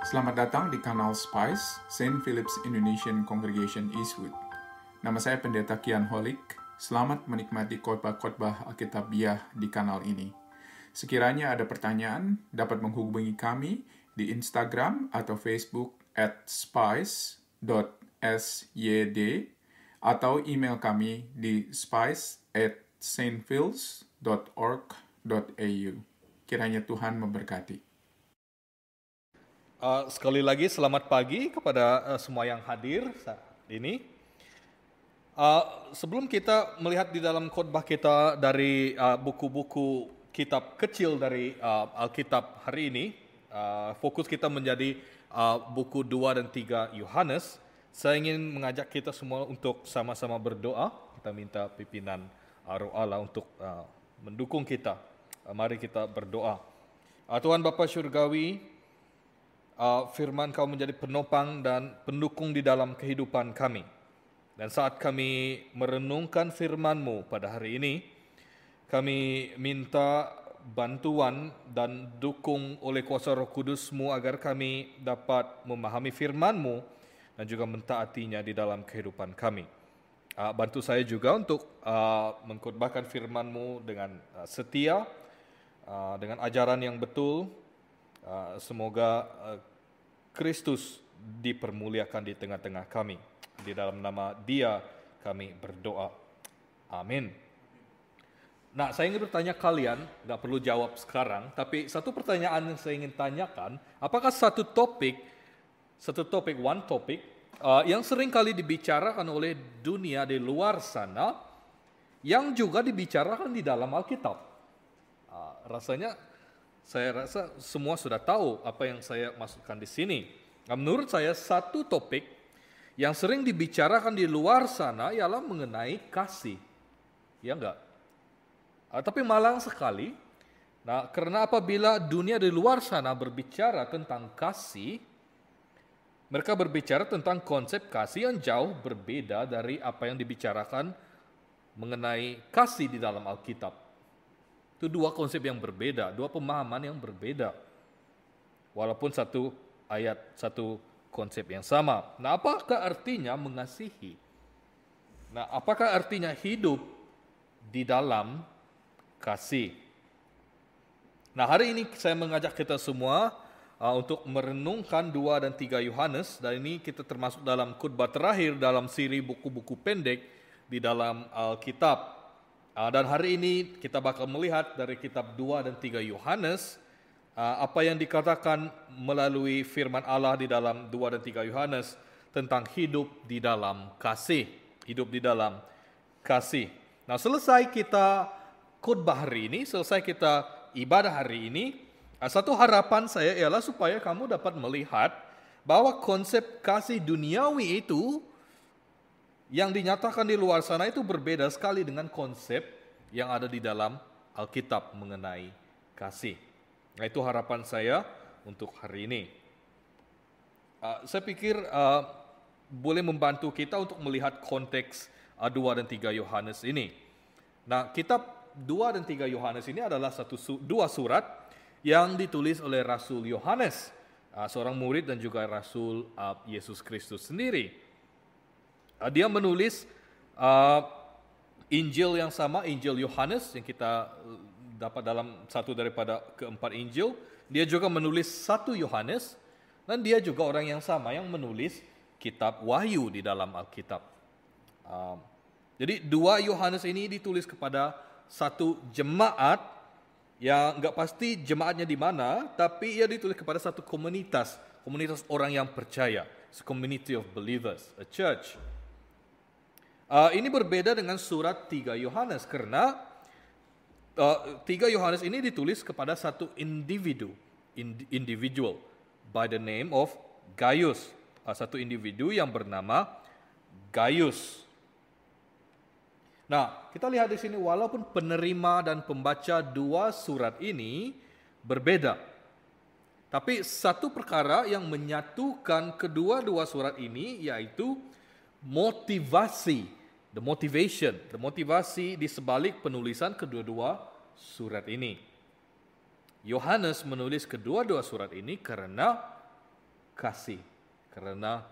Selamat datang di kanal Spice, Saint Philip's Indonesian Congregation Eastwood. Nama saya Pendeta Kian Holik. Selamat menikmati khotbah-khotbah Alkitabiah di kanal ini. Sekiranya ada pertanyaan, dapat menghubungi kami di Instagram atau Facebook @spice.syd atau email kami di spice@saintphils.org.au. Kiranya Tuhan memberkati. Sekali lagi selamat pagi kepada semua yang hadir saat ini. Sebelum kita melihat di dalam khotbah kita dari buku-buku kitab kecil dari Alkitab hari ini, fokus kita menjadi buku 2 dan 3 Yohanes. Saya ingin mengajak kita semua untuk sama-sama berdoa. Kita minta pimpinan Roh Allah untuk mendukung kita. Mari kita berdoa. Tuhan Bapa Syurgawi, firman Kau menjadi penopang dan pendukung di dalam kehidupan kami. Dan saat kami merenungkan firman-Mu pada hari ini, kami minta bantuan dan dukung oleh kuasa Roh Kudus-Mu agar kami dapat memahami firman-Mu dan juga mentaatinya di dalam kehidupan kami. Bantu saya juga untuk mengkhotbahkan firman-Mu dengan setia, dengan ajaran yang betul. Semoga Kristus dipermuliakan di tengah-tengah kami. Di dalam nama Dia kami berdoa. Amin. Nah, saya ingin bertanya kalian, nggak perlu jawab sekarang, tapi satu pertanyaan yang saya ingin tanyakan, apakah satu topik, one topic, yang sering kali dibicarakan oleh dunia di luar sana, yang juga dibicarakan di dalam Alkitab? Saya rasa semua sudah tahu apa yang saya maksudkan di sini. Nah, menurut saya satu topik yang sering dibicarakan di luar sana ialah mengenai kasih. Ya enggak? Tapi malang sekali. Nah, karena apabila dunia di luar sana berbicara tentang kasih, mereka berbicara tentang konsep kasih yang jauh berbeda dari apa yang dibicarakan mengenai kasih di dalam Alkitab. Itu dua konsep yang berbeda, dua pemahaman yang berbeda. Walaupun satu ayat, satu konsep yang sama. Nah, apakah artinya mengasihi? Nah, apakah artinya hidup di dalam kasih? Nah, hari ini saya mengajak kita semua untuk merenungkan 2 dan 3 Yohanes. Dan ini kita termasuk dalam khotbah terakhir dalam siri buku-buku pendek di dalam Alkitab. Dan hari ini kita bakal melihat dari kitab 2 dan 3 Yohanes, apa yang dikatakan melalui firman Allah di dalam 2 dan 3 Yohanes tentang hidup di dalam kasih. Hidup di dalam kasih. Nah, selesai kita khotbah hari ini, selesai kita ibadah hari ini, satu harapan saya ialah supaya kamu dapat melihat bahwa konsep kasih duniawi itu yang dinyatakan di luar sana itu berbeda sekali dengan konsep yang ada di dalam Alkitab mengenai kasih. Nah, itu harapan saya untuk hari ini. Saya pikir boleh membantu kita untuk melihat konteks 2 dan 3 Yohanes ini. Nah, kitab 2 dan 3 Yohanes ini adalah dua surat yang ditulis oleh Rasul Yohanes, seorang murid dan juga Rasul Yesus Kristus sendiri. Dia menulis Injil yang sama, Injil Yohanes yang kita dapat dalam satu daripada keempat Injil. Dia juga menulis 1 Yohanes dan dia juga orang yang sama yang menulis kitab Wahyu di dalam Alkitab. Jadi 2 Yohanes ini ditulis kepada satu jemaat yang nggak pasti jemaatnya di mana, tapi ia ditulis kepada satu komunitas orang yang percaya, a community of believers, a church. Ini berbeda dengan surat 3 Yohanes karena 3 Yohanes ini ditulis kepada satu individual by the name of Gaius, satu individu yang bernama Gaius. Nah, kita lihat di sini walaupun penerima dan pembaca dua surat ini berbeda, tapi satu perkara yang menyatukan kedua-dua surat ini yaitu motivasi, the motivasi di sebalik penulisan kedua-dua surat ini. Yohanes menulis kedua-dua surat ini karena kasih. Karena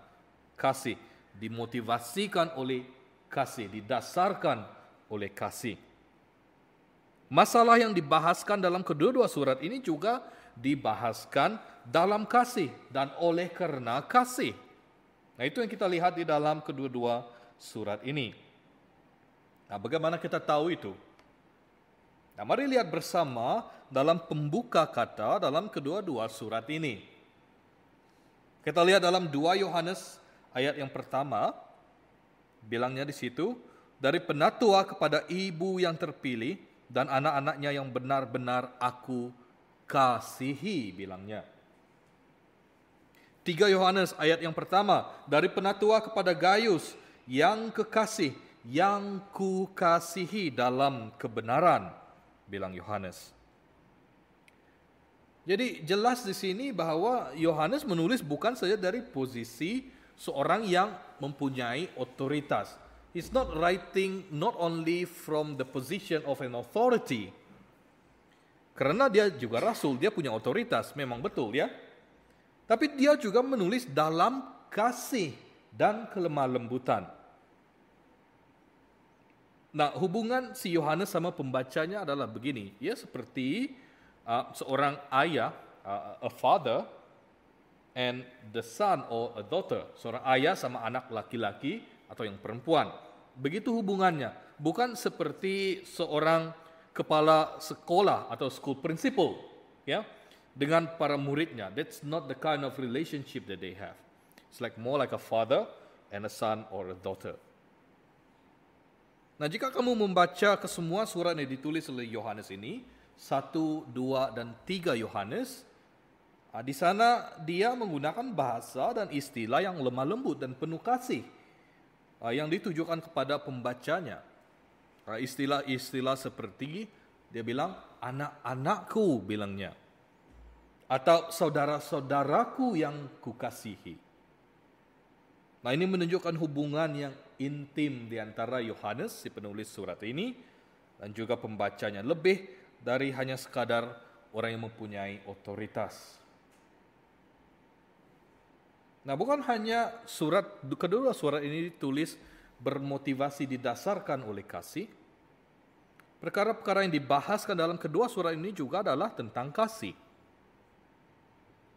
kasih dimotivasikan oleh kasih, didasarkan oleh kasih. Masalah yang dibahaskan dalam kedua-dua surat ini juga dibahaskan dalam kasih dan oleh karena kasih. Nah, itu yang kita lihat di dalam kedua-dua surat ini. Nah, bagaimana kita tahu itu? Nah, mari lihat bersama dalam pembuka kata dalam kedua-dua surat ini. Kita lihat dalam 2 Yohanes ayat yang pertama, bilangnya di situ, dari penatua kepada ibu yang terpilih dan anak-anaknya yang benar-benar aku kasihi, bilangnya. 3 Yohanes ayat yang pertama, dari penatua kepada Gaius yang kekasih, yang kukasihi dalam kebenaran, bilang Yohanes. Jadi jelas di sini bahwa Yohanes menulis bukan saja dari posisi seorang yang mempunyai otoritas. He's not writing not only from the position of an authority. Karena dia juga rasul, dia punya otoritas, memang betul ya. Tapi dia juga menulis dalam kasih dan kelemah lembutan. Nah, hubungan si Yohanes sama pembacanya adalah begini. Ya, seperti seorang ayah, a father, and the son or a daughter. Seorang ayah sama anak laki-laki atau yang perempuan. Begitu hubungannya. Bukan seperti seorang kepala sekolah atau school principal, ya, dengan para muridnya. That's not the kind of relationship that they have. It's like more like a father and a son or a daughter. Nah, jika kamu membaca kesemua surat yang ditulis oleh Yohanes ini, 1, 2, dan 3 Yohanes, di sana dia menggunakan bahasa dan istilah yang lemah lembut dan penuh kasih yang ditujukan kepada pembacanya. Istilah-istilah seperti dia bilang, anak-anakku, bilangnya. Atau saudara-saudaraku yang kukasihi. Nah, ini menunjukkan hubungan yang intim di antara Yohanes, si penulis surat ini, dan juga pembacanya. Lebih dari hanya sekadar orang yang mempunyai otoritas. Nah, bukan hanya kedua surat ini ditulis bermotivasi didasarkan oleh kasih. Perkara-perkara yang dibahaskan dalam kedua surat ini juga adalah tentang kasih.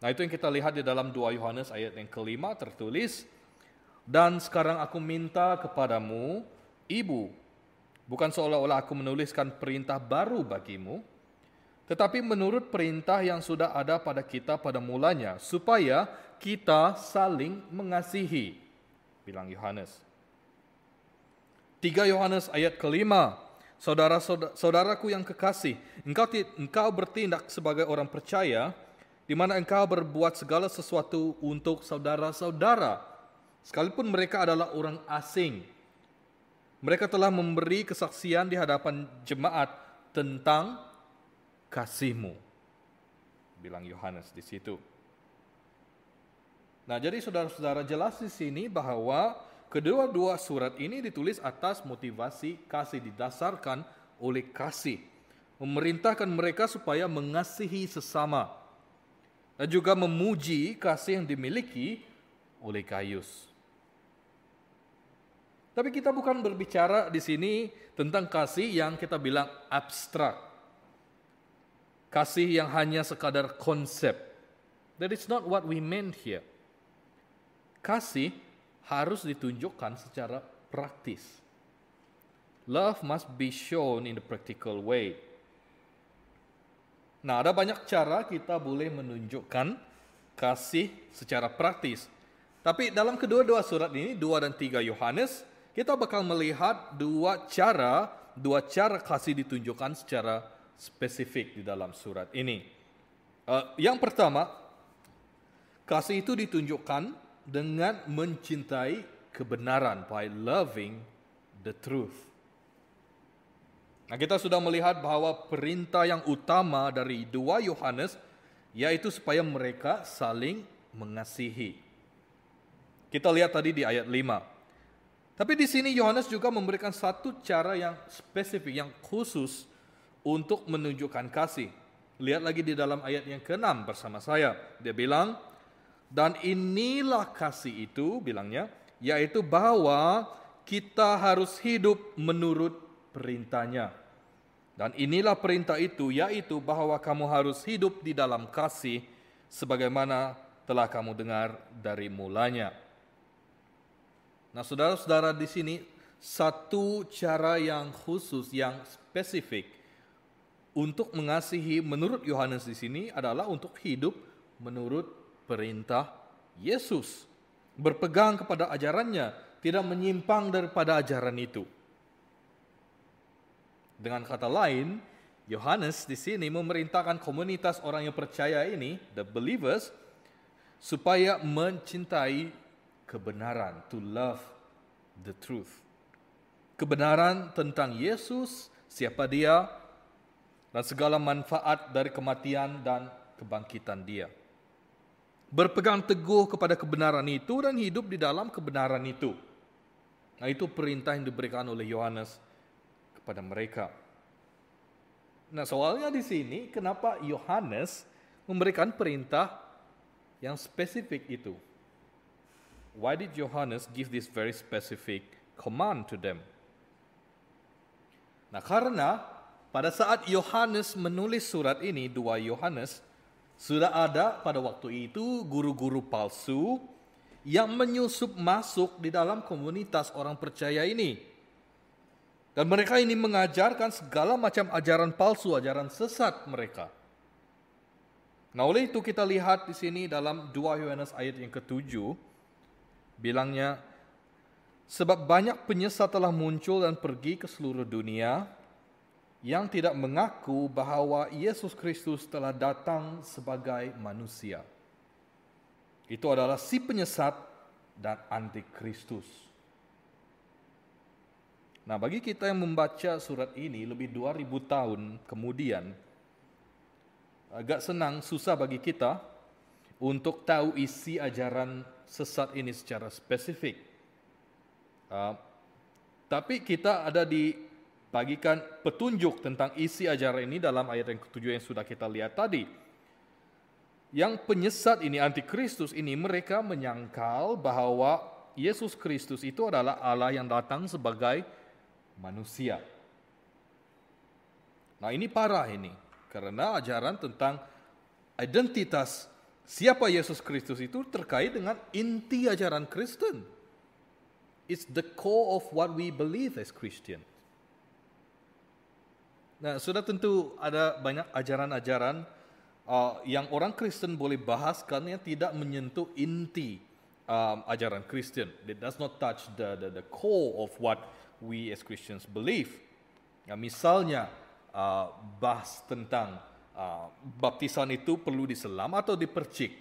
Nah, itu yang kita lihat di dalam 2 Yohanes ayat yang kelima tertulis, dan sekarang aku minta kepadamu, ibu, bukan seolah-olah aku menuliskan perintah baru bagimu, tetapi menurut perintah yang sudah ada pada kita pada mulanya, supaya kita saling mengasihi, bilang Yohanes. 3 Yohanes ayat kelima, saudara-saudaraku yang kekasih, engkau bertindak sebagai orang percaya, di mana engkau berbuat segala sesuatu untuk saudara-saudara, sekalipun mereka adalah orang asing. Mereka telah memberi kesaksian di hadapan jemaat tentang kasihmu, bilang Yohanes di situ. Nah, jadi saudara-saudara, jelas di sini bahwa kedua-dua surat ini ditulis atas motivasi kasih, didasarkan oleh kasih, memerintahkan mereka supaya mengasihi sesama, dan juga memuji kasih yang dimiliki oleh Gaius. Tapi kita bukan berbicara di sini tentang kasih yang kita bilang abstrak. Kasih yang hanya sekadar konsep. That is not what we meant here. Kasih harus ditunjukkan secara praktis. Love must be shown in the practical way. Nah, ada banyak cara kita boleh menunjukkan kasih secara praktis. Tapi dalam kedua-dua surat ini, 2 dan 3 Yohanes, kita bakal melihat dua cara kasih ditunjukkan secara spesifik di dalam surat ini. Yang pertama, kasih itu ditunjukkan dengan mencintai kebenaran, by loving the truth. Nah, kita sudah melihat bahwa perintah yang utama dari 2 Yohanes yaitu supaya mereka saling mengasihi. Kita lihat tadi di ayat 5. Tapi di sini Yohanes juga memberikan satu cara yang spesifik, yang khusus untuk menunjukkan kasih. Lihat lagi di dalam ayat yang ke-6 bersama saya. Dia bilang, Dan inilah kasih itu, bilangnya, yaitu bahwa kita harus hidup menurut perintahnya. Dan inilah perintah itu, yaitu bahwa kamu harus hidup di dalam kasih, sebagaimana telah kamu dengar dari mulanya. Nah, saudara-saudara, di sini satu cara yang khusus, yang spesifik untuk mengasihi menurut Yohanes di sini adalah untuk hidup menurut perintah Yesus. Berpegang kepada ajarannya, tidak menyimpang daripada ajaran itu. Dengan kata lain, Yohanes di sini memerintahkan komunitas orang yang percaya ini, the believers, supaya mencintai kebenaran, to love the truth. Kebenaran tentang Yesus, siapa Dia, dan segala manfaat dari kematian dan kebangkitan Dia. Berpegang teguh kepada kebenaran itu dan hidup di dalam kebenaran itu. Nah, itu perintah yang diberikan oleh Yohanes kepada mereka. Nah, soalnya di sini kenapa Yohanes memberikan perintah yang spesifik itu? Why did Yohanes give this very specific command to them? Nah, karena pada saat Yohanes menulis surat ini, 2 Yohanes, sudah ada pada waktu itu guru-guru palsu yang menyusup masuk di dalam komunitas orang percaya ini. Dan mereka ini mengajarkan segala macam ajaran palsu, ajaran sesat mereka. Nah, oleh itu kita lihat di sini dalam 2 Yohanes ayat yang ke-7, bilangnya, sebab banyak penyesat telah muncul dan pergi ke seluruh dunia yang tidak mengaku bahwa Yesus Kristus telah datang sebagai manusia. Itu adalah si penyesat dan antikristus. Nah, bagi kita yang membaca surat ini lebih 2000 tahun kemudian, agak susah bagi kita untuk tahu isi ajaran sesat ini secara spesifik. Tapi kita ada dibagikan petunjuk tentang isi ajaran ini dalam ayat yang ke-7 yang sudah kita lihat tadi. Yang penyesat ini, antikristus ini, mereka menyangkal bahwa Yesus Kristus itu adalah Allah yang datang sebagai manusia. Nah, ini parah ini, karena ajaran tentang identitas siapa Yesus Kristus itu terkait dengan inti ajaran Kristen. It's the core of what we believe as Christians. Nah, sudah tentu ada banyak ajaran-ajaran yang orang Kristen boleh bahas karena tidak menyentuh inti ajaran Kristen. It does not touch the core of what we as Christians believe. Ya, misalnya bahas tentang baptisan itu perlu diselam atau dipercik.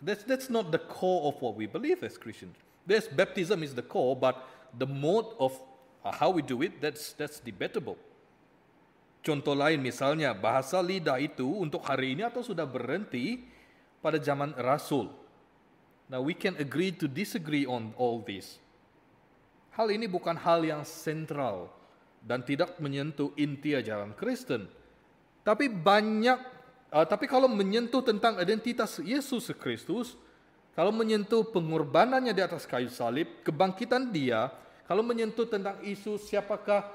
That's not the core of what we believe as Christians. Baptism is the core, but the mode of how we do it, that's debatable. Contoh lain misalnya bahasa lidah itu untuk hari ini atau sudah berhenti pada zaman Rasul. Now we can agree to disagree on all this. Hal ini bukan hal yang sentral dan tidak menyentuh inti ajaran Kristen. Tapi kalau menyentuh tentang identitas Yesus Kristus, kalau menyentuh pengorbanannya di atas kayu salib, kebangkitan Dia, kalau menyentuh tentang isu siapakah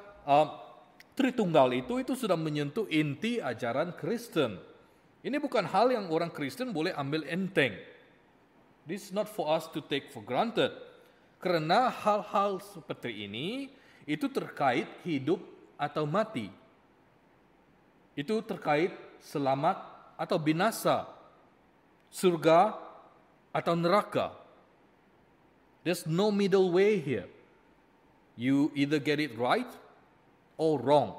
Tritunggal itu sudah menyentuh inti ajaran Kristen. Ini bukan hal yang orang Kristen boleh ambil enteng. This is not for us to take for granted. Karena hal-hal seperti ini itu terkait hidup atau mati. Itu terkait selamat atau binasa, surga atau neraka. There's no middle way here. You either get it right or wrong.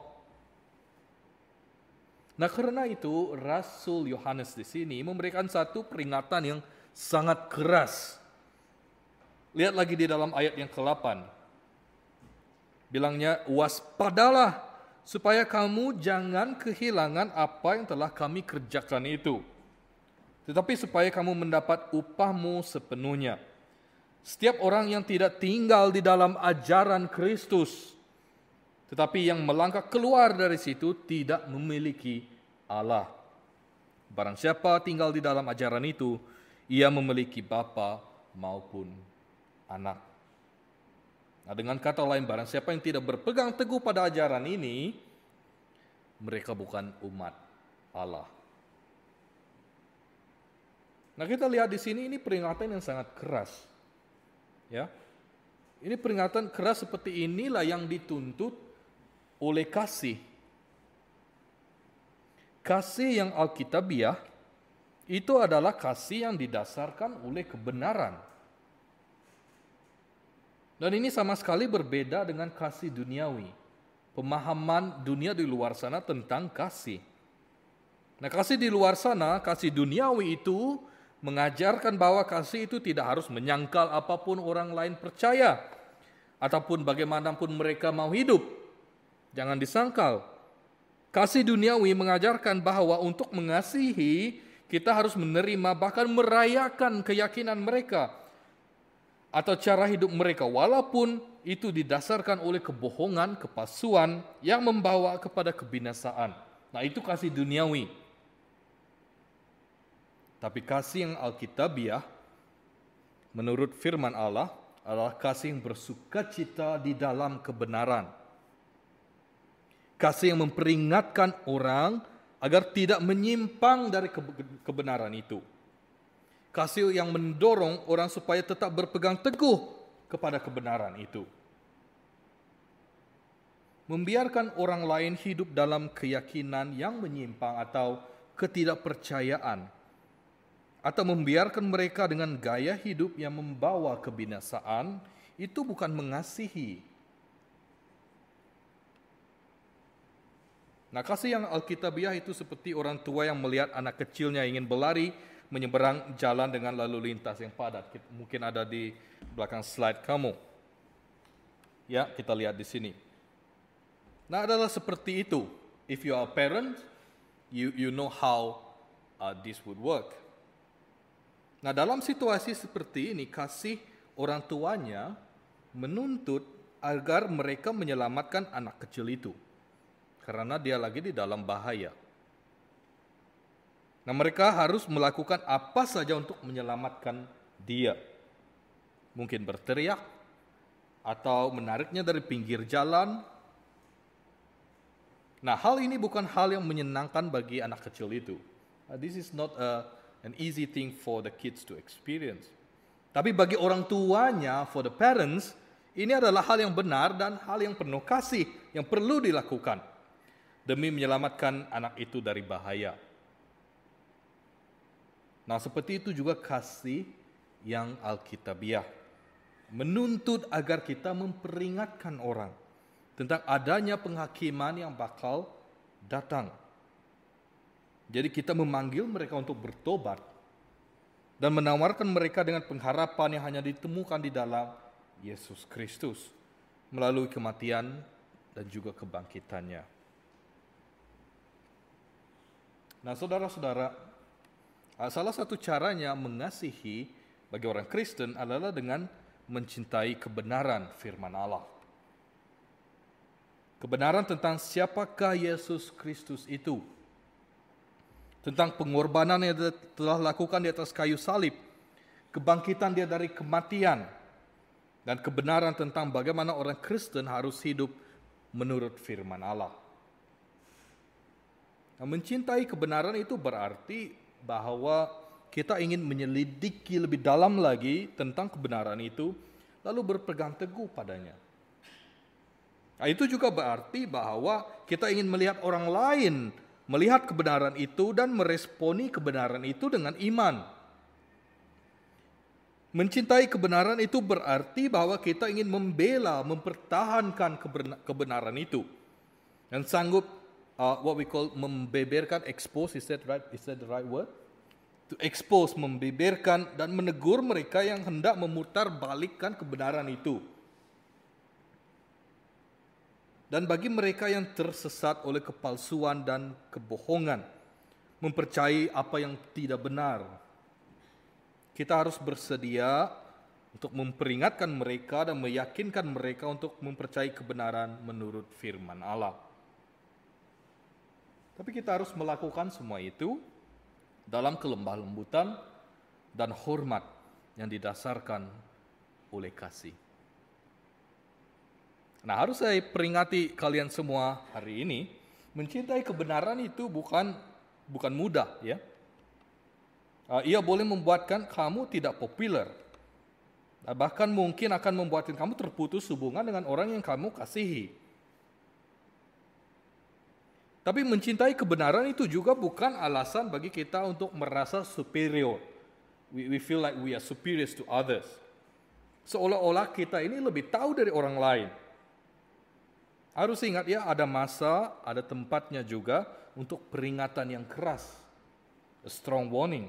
Nah, karena itu Rasul Yohanes di sini memberikan satu peringatan yang sangat keras. Lihat lagi di dalam ayat yang ke-8. Bilangnya, waspadalah supaya kamu jangan kehilangan apa yang telah kami kerjakan itu. Tetapi supaya kamu mendapat upahmu sepenuhnya. Setiap orang yang tidak tinggal di dalam ajaran Kristus, tetapi yang melangkah keluar dari situ tidak memiliki Allah. Barang siapa tinggal di dalam ajaran itu, ia memiliki bapa maupun anak. Nah, dengan kata lain, barang siapa yang tidak berpegang teguh pada ajaran ini, mereka bukan umat Allah. Nah, kita lihat di sini ini peringatan yang sangat keras. Ya. Ini peringatan keras seperti inilah yang dituntut oleh kasih. Kasih yang alkitabiah itu adalah kasih yang didasarkan oleh kebenaran. Dan ini sama sekali berbeda dengan kasih duniawi. Pemahaman dunia di luar sana tentang kasih. Nah, kasih di luar sana, kasih duniawi itu mengajarkan bahwa kasih itu tidak harus menyangkal apapun orang lain percaya, ataupun bagaimanapun mereka mau hidup. Jangan disangkal. Kasih duniawi mengajarkan bahwa untuk mengasihi, kita harus menerima bahkan merayakan keyakinan mereka atau cara hidup mereka, walaupun itu didasarkan oleh kebohongan, kepalsuan yang membawa kepada kebinasaan. Nah, itu kasih duniawi. Tapi kasih yang alkitabiah, menurut firman Allah, adalah kasih yang bersukacita di dalam kebenaran. Kasih yang memperingatkan orang agar tidak menyimpang dari kebenaran itu. Kasih yang mendorong orang supaya tetap berpegang teguh kepada kebenaran itu. Membiarkan orang lain hidup dalam keyakinan yang menyimpang atau ketidakpercayaan, atau membiarkan mereka dengan gaya hidup yang membawa kebinasaan, itu bukan mengasihi. Nah, kasih yang alkitabiah itu seperti orang tua yang melihat anak kecilnya ingin berlari menyeberang jalan dengan lalu lintas yang padat. Mungkin ada di belakang slide kamu. Ya, kita lihat di sini. Nah, adalah seperti itu. If you are a parent, you know how this would work. Nah, dalam situasi seperti ini, kasih orang tuanya menuntut agar mereka menyelamatkan anak kecil itu. Karena dia lagi di dalam bahaya. Nah, mereka harus melakukan apa saja untuk menyelamatkan dia. Mungkin berteriak, atau menariknya dari pinggir jalan. Nah, hal ini bukan hal yang menyenangkan bagi anak kecil itu. This is not an easy thing for the kids to experience. Tapi bagi orang tuanya, for the parents, ini adalah hal yang benar dan hal yang penuh kasih yang perlu dilakukan demi menyelamatkan anak itu dari bahaya. Nah, seperti itu juga kasih yang alkitabiah. Menuntut agar kita memperingatkan orang tentang adanya penghakiman yang bakal datang. Jadi kita memanggil mereka untuk bertobat dan menawarkan mereka dengan pengharapan yang hanya ditemukan di dalam Yesus Kristus melalui kematian dan juga kebangkitannya. Nah, saudara-saudara, salah satu caranya mengasihi bagi orang Kristen adalah dengan mencintai kebenaran firman Allah. Kebenaran tentang siapakah Yesus Kristus itu. Tentang pengorbanan yang dia telah lakukan di atas kayu salib. Kebangkitan dia dari kematian. Dan kebenaran tentang bagaimana orang Kristen harus hidup menurut firman Allah. Nah, mencintai kebenaran itu berarti bahwa kita ingin menyelidiki lebih dalam lagi tentang kebenaran itu, lalu berpegang teguh padanya. Nah, itu juga berarti bahwa kita ingin melihat orang lain melihat kebenaran itu dan meresponi kebenaran itu dengan iman. Mencintai kebenaran itu berarti bahwa kita ingin membela, mempertahankan kebenaran itu. Dan sanggup what we call membeberkan, expose, is that the right word? To expose, membeberkan dan menegur mereka yang hendak memutar balikkan kebenaran itu. Dan bagi mereka yang tersesat oleh kepalsuan dan kebohongan, mempercayai apa yang tidak benar, kita harus bersedia untuk memperingatkan mereka dan meyakinkan mereka untuk mempercayai kebenaran menurut firman Allah. Tapi kita harus melakukan semua itu dalam kelemah lembutan dan hormat yang didasarkan oleh kasih. Nah, harus saya peringati kalian semua hari ini, mencintai kebenaran itu bukan mudah, ya. Ia boleh membuatkan kamu tidak populer. Bahkan mungkin akan membuatkan kamu terputus hubungan dengan orang yang kamu kasihi. Tapi mencintai kebenaran itu juga bukan alasan bagi kita untuk merasa superior. We feel like we are superior to others. Seolah-olah kita ini lebih tahu dari orang lain. Harus ingat ya, ada masa, ada tempatnya juga untuk peringatan yang keras. A strong warning.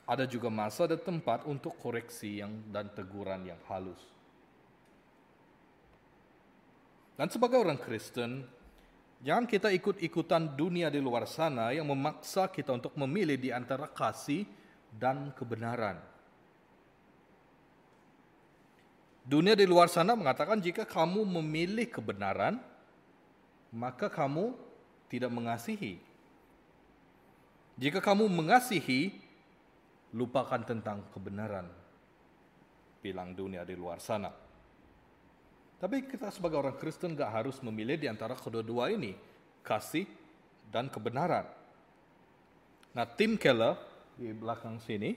Ada juga masa dan tempat untuk koreksi dan teguran yang halus. Dan sebagai orang Kristen, jangan kita ikut-ikutan dunia di luar sana yang memaksa kita untuk memilih di antara kasih dan kebenaran. Dunia di luar sana mengatakan jika kamu memilih kebenaran, maka kamu tidak mengasihi. Jika kamu mengasihi, lupakan tentang kebenaran, bilang dunia di luar sana. Tapi kita sebagai orang Kristen gak harus memilih di antara kedua-dua ini, kasih dan kebenaran. Nah, Tim Keller di belakang sini,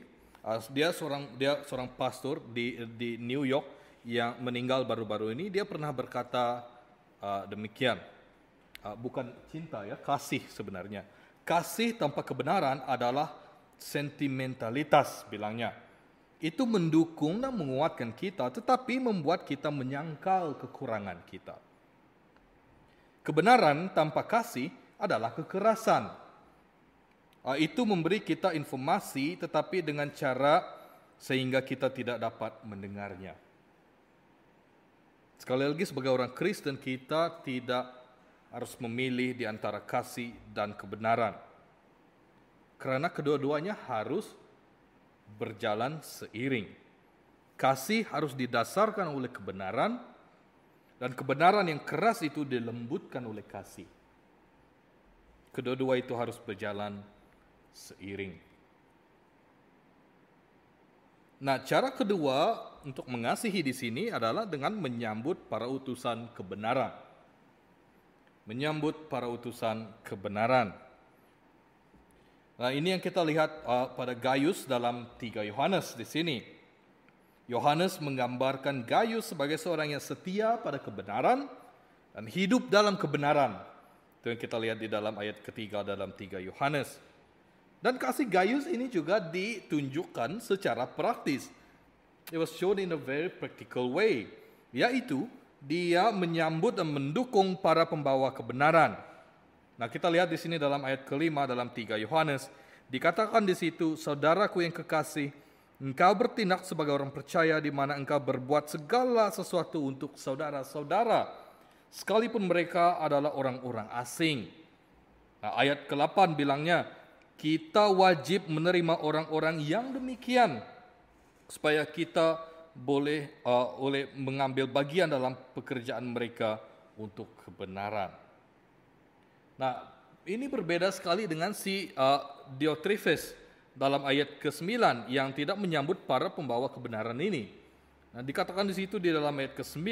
dia seorang pastor di New York yang meninggal baru-baru ini. Dia pernah berkata demikian, bukan cinta ya, kasih sebenarnya. Kasih tanpa kebenaran adalah sentimentalitas, bilangnya. Itu mendukung dan menguatkan kita, tetapi membuat kita menyangkal kekurangan kita. Kebenaran tanpa kasih adalah kekerasan. Itu memberi kita informasi, tetapi dengan cara sehingga kita tidak dapat mendengarnya. Sekali lagi, sebagai orang Kristen, kita tidak harus memilih di antara kasih dan kebenaran. Karena kedua-duanya harus berjalan seiring. Kasih harus didasarkan oleh kebenaran, dan kebenaran yang keras itu dilembutkan oleh kasih. Kedua-dua itu harus berjalan seiring. Nah, cara kedua untuk mengasihi di sini adalah dengan menyambut para utusan kebenaran. Menyambut para utusan kebenaran. Nah, ini yang kita lihat pada Gaius dalam 3 Yohanes di sini. Yohanes menggambarkan Gaius sebagai seorang yang setia pada kebenaran dan hidup dalam kebenaran. Itu yang kita lihat di dalam ayat ketiga dalam 3 Yohanes. Dan kasih Gaius ini juga ditunjukkan secara praktis. It was shown in a very practical way, yaitu dia menyambut dan mendukung para pembawa kebenaran. Nah, kita lihat di sini dalam ayat kelima dalam 3 Yohanes, dikatakan di situ, saudaraku yang kekasih, engkau bertindak sebagai orang percaya di mana engkau berbuat segala sesuatu untuk saudara-saudara, sekalipun mereka adalah orang-orang asing. Nah, ayat ke-8 bilangnya, kita wajib menerima orang-orang yang demikian, supaya kita boleh mengambil bagian dalam pekerjaan mereka untuk kebenaran. Nah, ini berbeda sekali dengan si Diotrephes dalam ayat ke-9 yang tidak menyambut para pembawa kebenaran ini. Nah, dikatakan di situ di dalam ayat ke-9,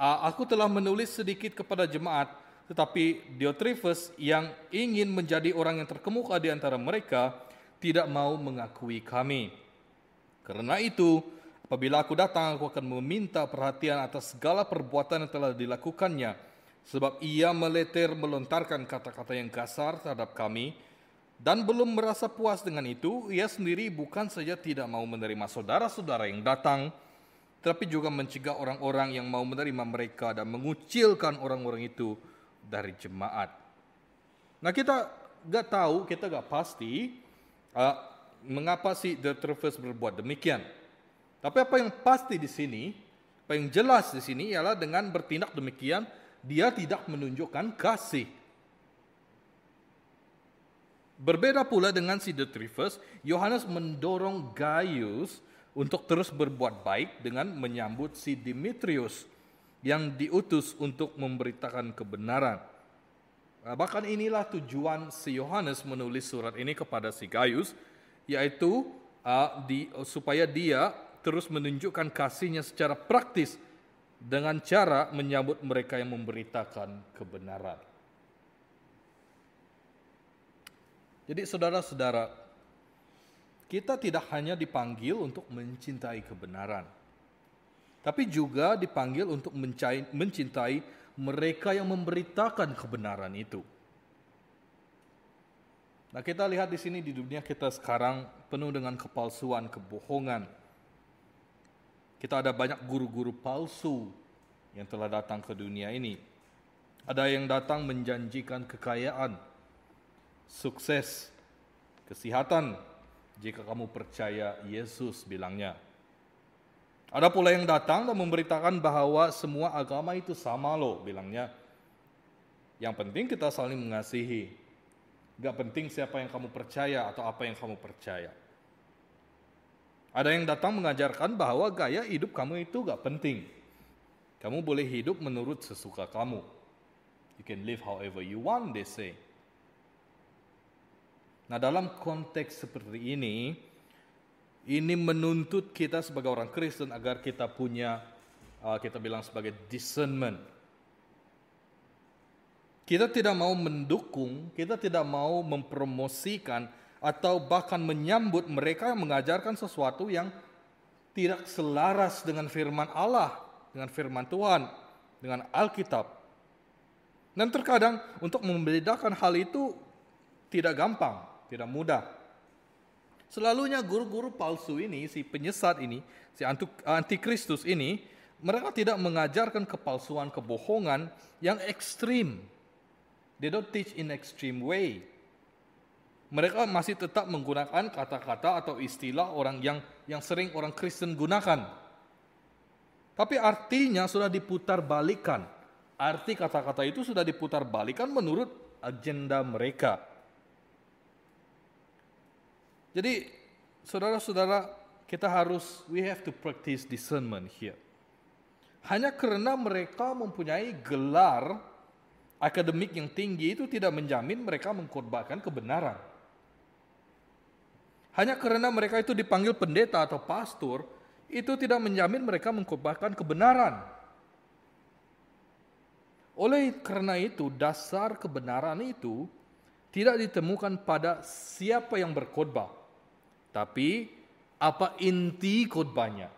aku telah menulis sedikit kepada jemaat, tetapi Diotrephes yang ingin menjadi orang yang terkemuka di antara mereka tidak mau mengakui kami. Karena itu, apabila aku datang, aku akan meminta perhatian atas segala perbuatan yang telah dilakukannya, sebab ia melontarkan kata-kata yang kasar terhadap kami, dan belum merasa puas dengan itu, ia sendiri bukan saja tidak mau menerima saudara-saudara yang datang, tetapi juga mencegah orang-orang yang mau menerima mereka dan mengucilkan orang-orang itu dari jemaat. Nah, kita gak pasti mengapa si Diotrephes berbuat demikian. Tapi apa yang pasti di sini, apa yang jelas di sini ialah dengan bertindak demikian, dia tidak menunjukkan kasih. Berbeda pula dengan si Diotrephes, Yohanes mendorong Gaius untuk terus berbuat baik dengan menyambut si Demetrius yang diutus untuk memberitakan kebenaran. Bahkan inilah tujuan si Yohanes menulis surat ini kepada si Gaius, yaitu supaya dia terus menunjukkan kasihnya secara praktis dengan cara menyambut mereka yang memberitakan kebenaran. Jadi saudara-saudara, kita tidak hanya dipanggil untuk mencintai kebenaran, tapi juga dipanggil untuk mencintai mereka yang memberitakan kebenaran itu. Nah, kita lihat di sini di dunia kita sekarang penuh dengan kepalsuan, kebohongan. Kita ada banyak guru-guru palsu yang telah datang ke dunia ini. Ada yang datang menjanjikan kekayaan, sukses, kesehatan jika kamu percaya Yesus, bilangnya. Ada pula yang datang dan memberitakan bahwa semua agama itu sama loh, bilangnya. Yang penting kita saling mengasihi. Gak penting siapa yang kamu percaya atau apa yang kamu percaya. Ada yang datang mengajarkan bahwa gaya hidup kamu itu gak penting. Kamu boleh hidup menurut sesuka kamu. You can live however you want, they say. Nah, dalam konteks seperti ini menuntut kita sebagai orang Kristen agar kita punya, kita bilang sebagai discernment. Kita tidak mau mendukung, kita tidak mau mempromosikan atau bahkan menyambut mereka yang mengajarkan sesuatu yang tidak selaras dengan firman Allah, dengan firman Tuhan, dengan Alkitab. Dan terkadang untuk membedakan hal itu tidak gampang, tidak mudah. Selalunya guru-guru palsu ini, si penyesat ini, si antikristus ini, mereka tidak mengajarkan kepalsuan, kebohongan yang ekstrim. They don't teach in extreme way. Mereka masih tetap menggunakan kata-kata atau istilah orang yang sering orang Kristen gunakan. Tapi artinya sudah diputar balikan. Arti kata-kata itu sudah diputar balikan menurut agenda mereka. Jadi, saudara-saudara, we have to practice discernment here. Hanya karena mereka mempunyai gelar akademik yang tinggi itu tidak menjamin mereka mengkhotbahkan kebenaran. Hanya karena mereka itu dipanggil pendeta atau pastor, itu tidak menjamin mereka mengkhotbahkan kebenaran. Oleh karena itu, dasar kebenaran itu tidak ditemukan pada siapa yang berkhotbah, tapi apa inti khotbahnya.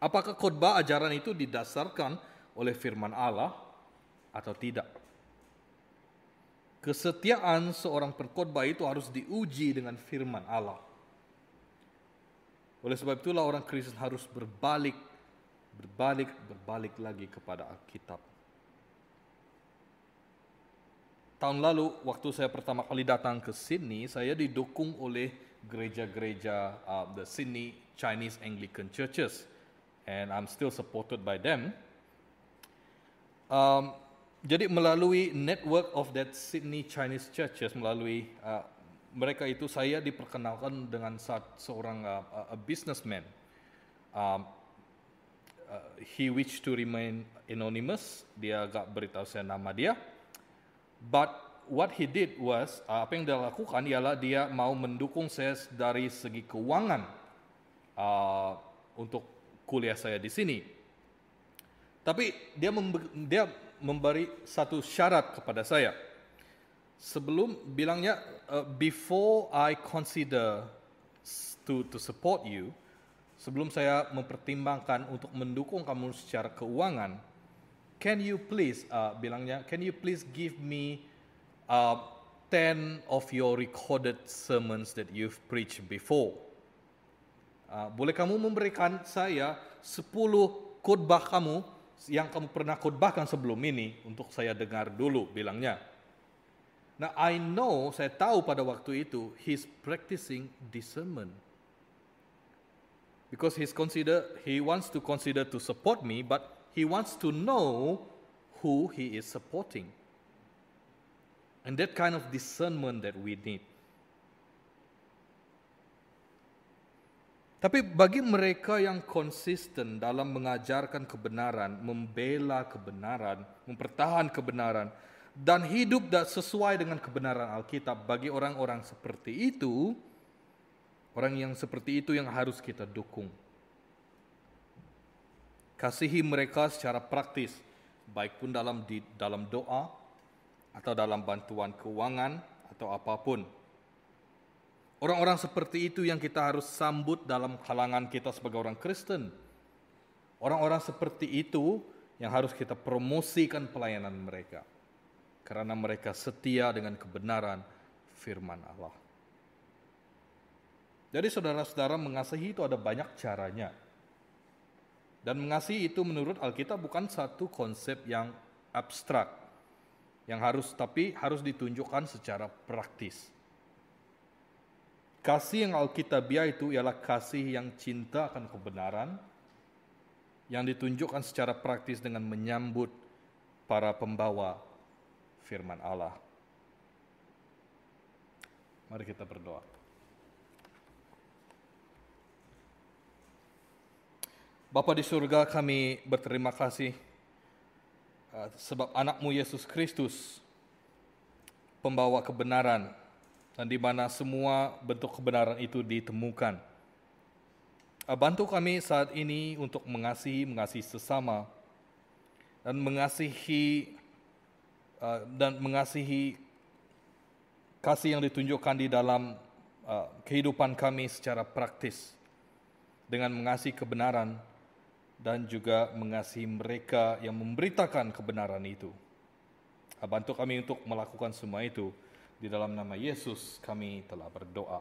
Apakah khotbah ajaran itu didasarkan oleh firman Allah atau tidak? Kesetiaan seorang pengkhotbah itu harus diuji dengan firman Allah. Oleh sebab itulah orang Kristen harus berbalik lagi kepada Alkitab. Tahun lalu waktu saya pertama kali datang ke Sydney, saya didukung oleh gereja-gereja the Sydney Chinese Anglican Churches, and I'm still supported by them. Jadi melalui network of that Sydney Chinese Churches, melalui mereka itu saya diperkenalkan dengan seorang a businessman. He wished to remain anonymous. Dia gak beritahu saya nama dia. But what he did was, apa yang dia lakukan ialah dia mau mendukung saya dari segi keuangan untuk kuliah saya di sini. Tapi dia memberi satu syarat kepada saya. Sebelum bilangnya, before I consider to support you, sebelum saya mempertimbangkan untuk mendukung kamu secara keuangan, can you please give me 10 of your recorded sermons that you've preached before. Boleh kamu memberikan saya 10 khotbah kamu yang kamu pernah khotbahkan sebelum ini untuk saya dengar dulu, bilangnya. Nah, saya tahu pada waktu itu he's practicing discernment. Because he wants to consider to support me, but he wants to know who he is supporting. And that kind of discernment that we need. Tapi bagi mereka yang konsisten dalam mengajarkan kebenaran, membela kebenaran, mempertahankan kebenaran, dan hidup sesuai dengan kebenaran Alkitab, bagi orang-orang seperti itu, Orang yang seperti itu yang harus kita dukung. Kasihi mereka secara praktis, baik pun dalam doa, atau dalam bantuan keuangan, atau apapun. Orang-orang seperti itu yang kita harus sambut dalam kalangan kita sebagai orang Kristen. Orang-orang seperti itu yang harus kita promosikan pelayanan mereka. Karena mereka setia dengan kebenaran firman Allah. Jadi saudara-saudara, mengasihi itu ada banyak caranya. Dan mengasihi itu menurut Alkitab bukan satu konsep yang abstrak. Tapi harus ditunjukkan secara praktis. Kasih yang Alkitabiah itu ialah kasih yang cinta akan kebenaran, yang ditunjukkan secara praktis dengan menyambut para pembawa firman Allah. Mari kita berdoa. Bapa di surga, kami berterima kasih sebab anak-Mu Yesus Kristus, pembawa kebenaran, dan di mana semua bentuk kebenaran itu ditemukan. Bantu kami saat ini untuk mengasihi sesama, dan mengasihi kasih yang ditunjukkan di dalam kehidupan kami secara praktis, dengan mengasihi kebenaran, dan juga mengasihi mereka yang memberitakan kebenaran itu. Bantu kami untuk melakukan semua itu. Di dalam nama Yesus kami telah berdoa.